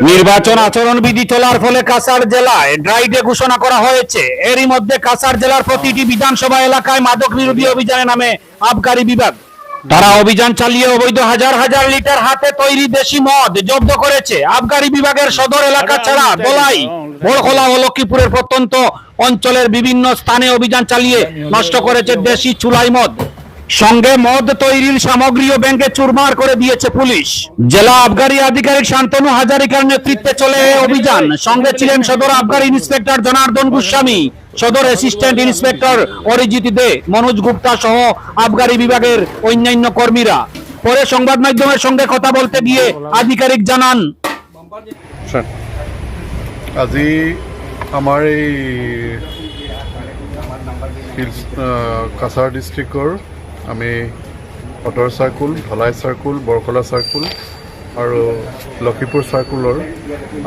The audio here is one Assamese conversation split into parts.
নির্বাচন আচরণবিধি চলার ফলে কাছাড় জেলায় ড্রাই ডে ঘোষণা করা হয়েছে। এরই মধ্যে কাছাড় জেলার প্রতিটি বিধানসভা এলাকায় মাদক বিরোধী অভিযানে নামে আবগারি বিভাগ। তারা অভিযান চালিয়ে অবৈধ হাজার হাজার লিটার হাতে তৈরি দেশি মদ জব্দ করেছে। আবগারি বিভাগের সদর এলাকা ছাড়া দলাই, বড়খোলা ও লক্ষ্মীপুরের প্রত্যন্ত অঞ্চলের বিভিন্ন স্থানে অভিযান চালিয়ে নষ্ট করেছে দেশি চুলাই মদ। সঙ্গে মদ তৈরির সামগ্রীও ব্যাংকে চুরমার করে দিয়েছে পুলিশ। জেলা আবগারি আধিকারিক শান্তনু হাজারিকার নেতৃত্বে চলে অভিযান। সঙ্গে ছিলেন সদর আবগারি ইন্সপেক্টর জনার্দন গোস্বামী, সদর অ্যাসিস্ট্যান্ট ইন্সপেক্টর অরিজিৎ দে, মনোজ গুপ্তা সহ আবগারি বিভাগের অন্যান্য কর্মীরা। পরে সংবাদ মাধ্যমের সঙ্গে কথা বলতে গিয়ে আধিকারিক জানান, আজি আমাৰ এই কাছাৰ ডিষ্ট্ৰিক্টৰ আমি Sadar circle, Dholai circle, Borkhola circle আৰু লক্ষীপুৰ চাৰ্কুলৰ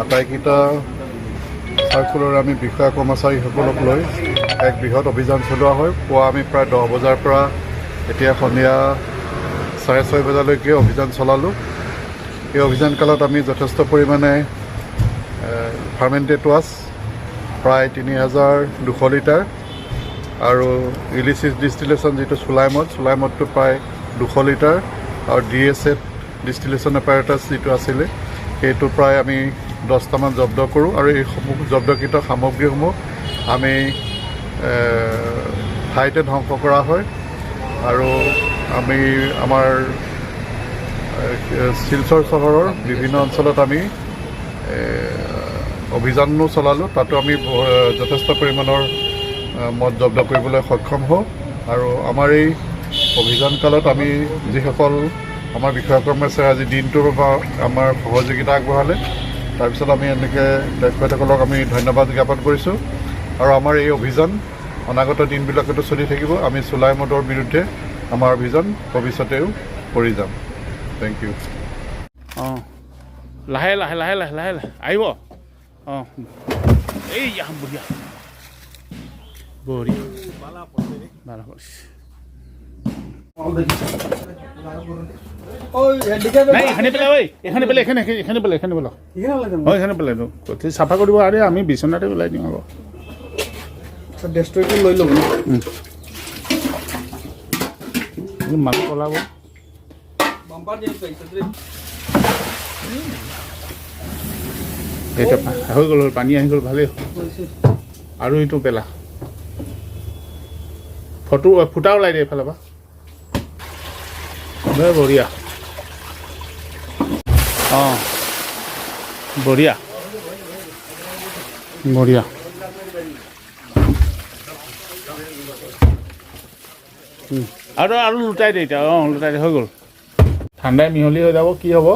আটাইকেইটা চাৰ্কুলৰ আমি বিষয়া কৰ্মচাৰীসকলক লৈ এক বৃহৎ অভিযান চলোৱা হয়। পুৱা আমি প্ৰায় 10 বজাৰ পৰা এতিয়া সন্ধিয়া 6:30 বজালৈকে অভিযান চলালোঁ। এই অভিযান কালত আমি যথেষ্ট পৰিমাণে ফাৰ্মেণ্টেড ৱাছ প্ৰায় 3200 লিটাৰ আৰু ইলিচিট ডিষ্টিলেশ্যন যিটো চুলাই মদটো প্ৰায় 200 লিটাৰ আৰু DSA ডিষ্টিলেশ্যন এপাৰেটাছ যিটো আছিলে সেইটো প্ৰায় আমি 10টামান জব্দ কৰোঁ। আৰু এই জব্দকৃত সামগ্ৰীসমূহ আমি ঠাইতে ধ্বংস কৰা হয়। আৰু আমি আমাৰ শিলচৰ চহৰৰ বিভিন্ন অঞ্চলত আমি অভিযানো চলালোঁ। তাতো আমি যথেষ্ট পৰিমাণৰ মদ জব্দ কৰিবলৈ সক্ষম হওঁ। আৰু আমাৰ এই অভিযান কালত আমি যিসকল আমাৰ বিষয়া কৰ্মচাৰী আজি দিনটোৰ আমাৰ সহযোগিতা আগবঢ়ালে, তাৰপিছত আমি এনেকৈ তেখেতসকলক আমি ধন্যবাদ জ্ঞাপন কৰিছোঁ। আৰু আমাৰ এই অভিযান অনাগত দিনবিলাকতো চলি থাকিব। আমি চুলাই মদৰ বিৰুদ্ধে আমাৰ অভিযান ভৱিষ্যতেও কৰি যাম। Thank you. লাহে লাহে লাহে লাহে লাহে লাহে আহিব। এই বঢ়িয়া বঢ়িয়া ভালো কৰিছে। নাই এখানে পেলাই ঐ, এখানে পেলাই, এখানে পেলাই এখানে পেলাই চাফা কৰিব। আৰে আমি বিচনাতে পেলাই দিওঁ আকৌ। ডেষ্ট্ৰয়টো লৈ ল'ব মানুহ পলাব। হৈ গ'ল, পানী আহি গ'ল, ভালেই। আৰু এইটো পেলা ফুটা ওলাই দিয়ে এইফালৰ পৰা। বঢ়িয়া বঢ়িয়া বঢ়িয়া। আৰু লুটাই দে এতিয়া। লুটাই দে, হৈ গ'ল। ঠাণ্ডাই মিহলি হৈ যাব, কি হ'ব।